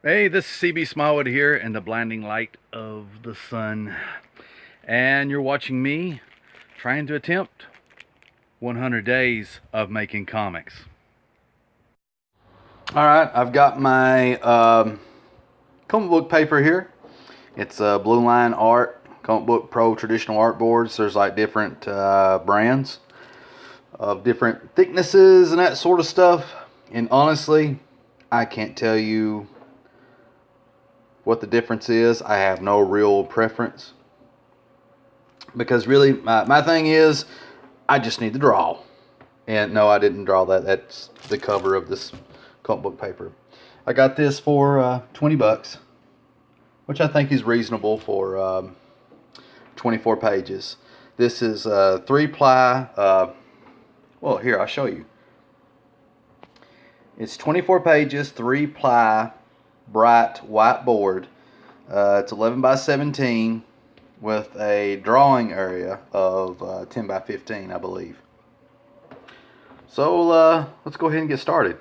Hey, this is C.B Smallwood here in the blinding light of the sun. And you're watching me trying to attempt 100 days of making comics. All right, I've got my comic book paper here. It's Blue Line Art, Comic Book Pro traditional art boards. There's like different brands of different thicknesses and that sort of stuff. And honestly, I can't tell you what the difference is. I have no real preference because really my thing is I just need to draw. And no, I didn't draw that. That's the cover of this comic book paper. I got this for 20 bucks, which I think is reasonable for 24 pages. This is 3-ply. Well, here, I'll show you. It's 24 pages, 3-ply, bright white board. It's 11 by 17 with a drawing area of 10 by 15, I believe. So let's go ahead and get started.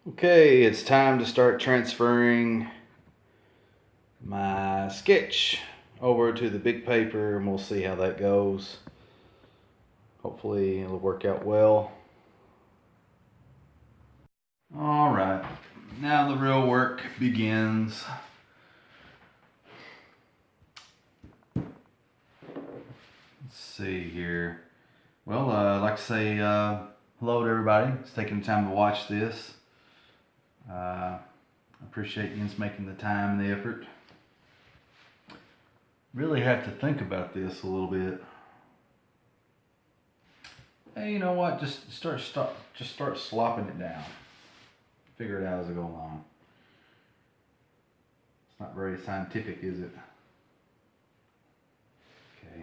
Okay, it's time to start transferring my sketch over to the big paper, and we'll see how that goes. Hopefully it'll work out well. All right, now the real work begins. Let's see here. Well, I'd like to say hello to everybody who's taking the time to watch this. I appreciate you making the time and the effort. Really have to think about this a little bit. Hey, you know what? Just start slopping it down. Figure it out as I go along. It's not very scientific, is it? Okay.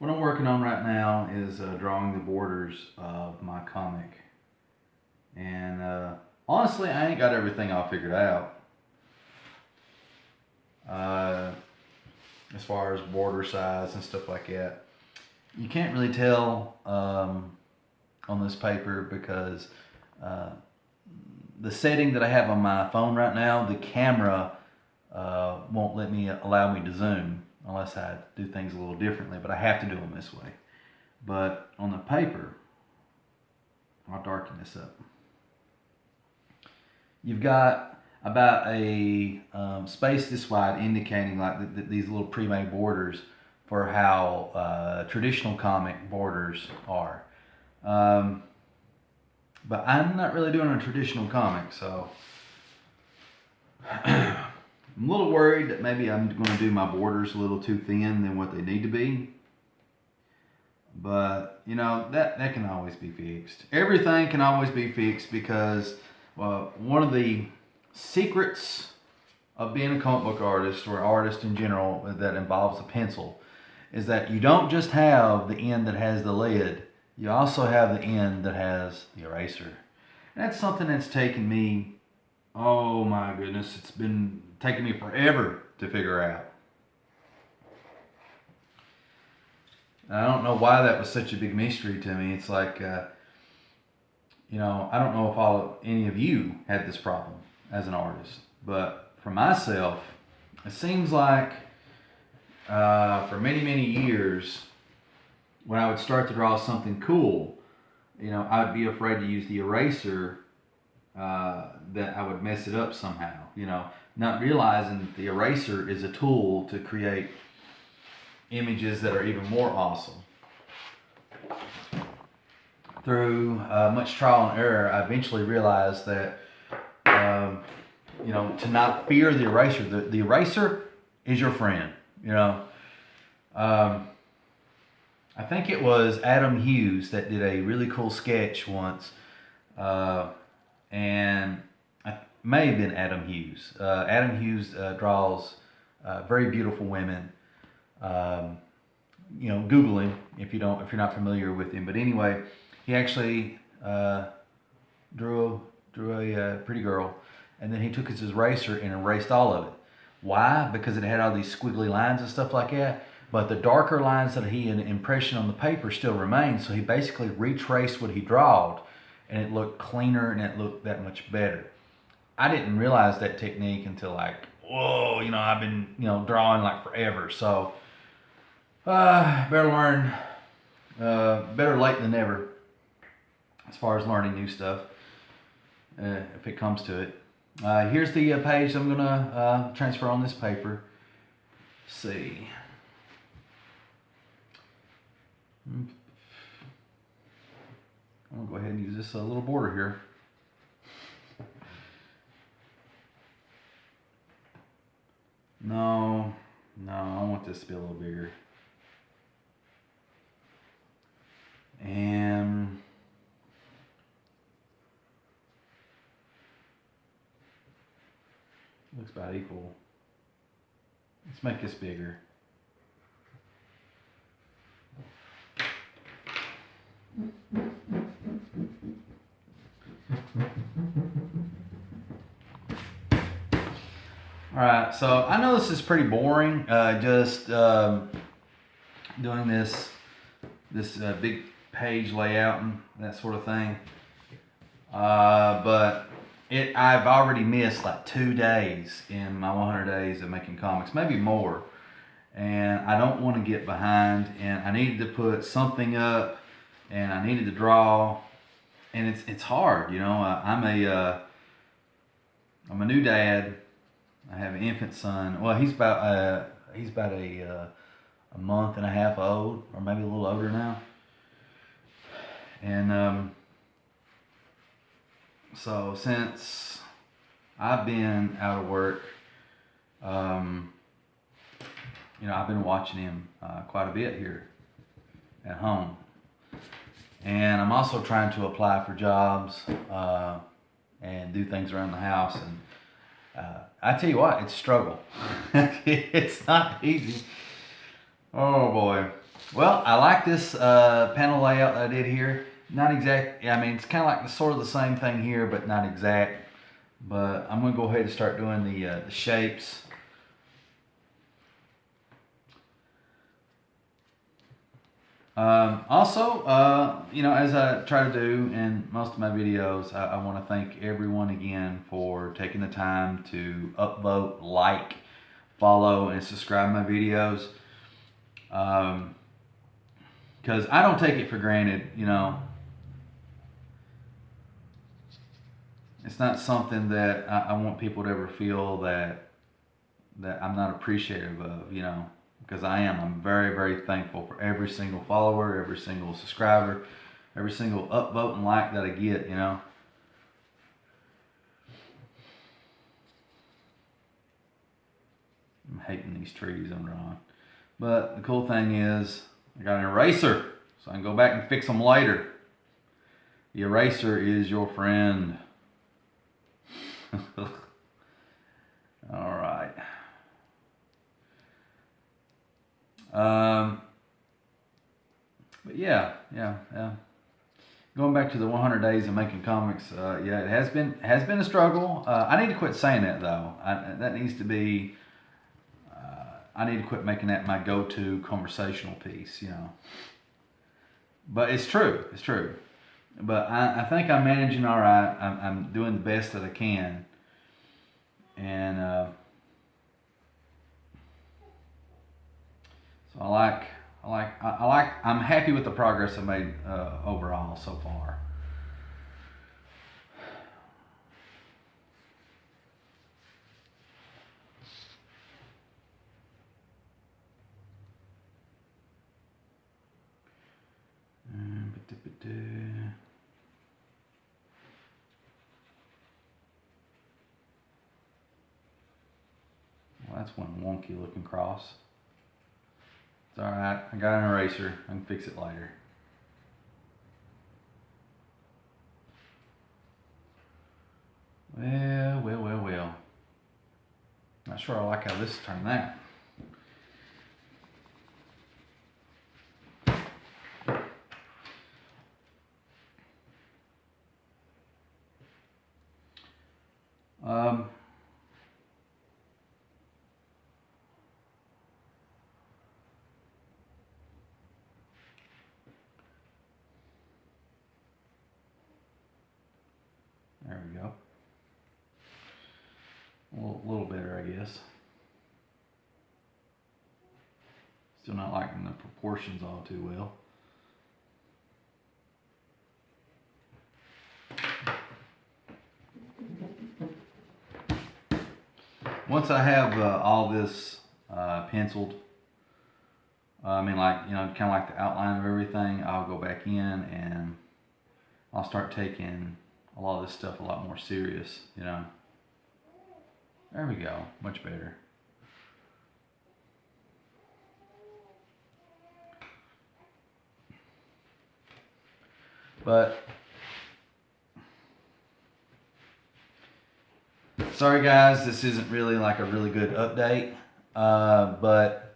What I'm working on right now is drawing the borders of my comic. And honestly, I ain't got everything all figured out. As far as border size and stuff like that. You can't really tell on this paper because the setting that I have on my phone right now, the camera won't allow me to zoom unless I do things a little differently, but I have to do them this way. But on the paper, I'll darken this up. You've got about a space this wide indicating like these little pre-made borders for how traditional comic borders are. But I'm not really doing a traditional comic, so I'm a little worried that maybe I'm going to do my borders a little too thin than what they need to be. But, you know, that can always be fixed. Everything can always be fixed because one of the secrets of being a comic book artist or artist in general that involves a pencil is that you don't just have the end that has the lead, you also have the end that has the eraser. And that's something that's taken me, oh my goodness, it's been taking me forever to figure out. I don't know why that was such a big mystery to me. It's like, you know, I don't know if any of you had this problem as an artist, but for myself, it seems like for many, many years, when I would start to draw something cool, you know, I would be afraid to use the eraser, that I would mess it up somehow, you know, not realizing that the eraser is a tool to create images that are even more awesome. Through much trial and error, I eventually realized that, you know, to not fear the eraser. The eraser is your friend, you know. I think it was Adam Hughes that did a really cool sketch once, and it may have been Adam Hughes. Adam Hughes draws very beautiful women. You know, Google him if you're not familiar with him. But anyway, he actually drew a pretty girl, and then he took his eraser and erased all of it. Why? Because it had all these squiggly lines and stuff like that. but the darker lines that he had impression on the paper still remained. So he basically retraced what he drawed, and it looked cleaner and it looked that much better. I didn't realize that technique until like, whoa, I've been, drawing like forever. So, better learn, better late than never as far as learning new stuff, if it comes to it. Here's the page I'm going to transfer on this paper. Let's see. I'm going to go ahead and use this little border here. No, I want this to be a little bigger. And looks about equal. Let's make this bigger. All right, so I know this is pretty boring, just doing this big page layout and that sort of thing. But I've already missed like 2 days in my 100 days of making comics, maybe more. And I don't want to get behind, and I needed to put something up, and I needed to draw, and it's hard, I'm a new dad. I have an infant son. Well, he's about a month and a half old, or maybe a little older now. And so since I've been out of work, I've been watching him quite a bit here at home. And I'm also trying to apply for jobs and do things around the house. And I tell you what, it's a struggle. It's not easy. Oh boy. Well, I like this panel layout that I did here. Not exact. I mean, it's kind of like sort of the same thing here, but not exact. But I'm going to go ahead and start doing the shapes. Also, as I try to do in most of my videos, I want to thank everyone again for taking the time to upvote, like, follow, and subscribe my videos. Because I don't take it for granted, It's not something that I want people to ever feel that I'm not appreciative of, because I am. I'm very, very thankful for every single follower, every single subscriber, every single upvote and like that I get, I'm hating these trees I'm drawing. But the cool thing is, I got an eraser, so I can go back and fix them later. The eraser is your friend. All right. But yeah. Going back to the 100 days of making comics, it has been a struggle. I need to quit saying that though. That needs to be. I need to quit making that my go-to conversational piece, But it's true. It's true. But I think I'm managing all right. I'm doing the best that I can. And so I'm happy with the progress I made overall so far. Well, that's one wonky looking cross. It's alright, I got an eraser. I can fix it later. Well. Not sure I like how this turned out. little better, I guess. Still not liking the proportions all too well. Once I have all this penciled, I mean, like, you know, kind of like the outline of everything, I'll go back in and I'll start taking a lot of this stuff a lot more serious, you know. There we go, much better. But sorry guys, this isn't really like a really good update, but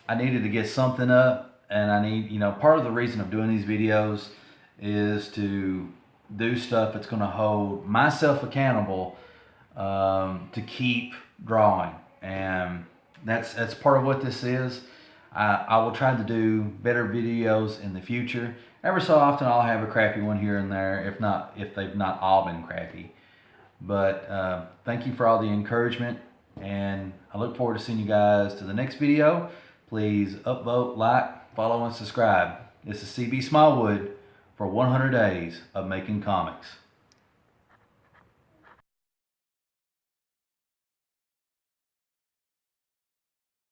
I needed to get something up, and I need, you know, part of the reason of doing these videos is to do stuff that's going to hold myself accountable to keep drawing, and that's part of what this is. I will try to do better videos in the future. Every so often I'll have a crappy one here and there, if they've not all been crappy. But thank you for all the encouragement, and I look forward to seeing you guys to the next video. Please upvote, like, follow, and subscribe. This is C.B Smallwood for 100 Days of Making Comics.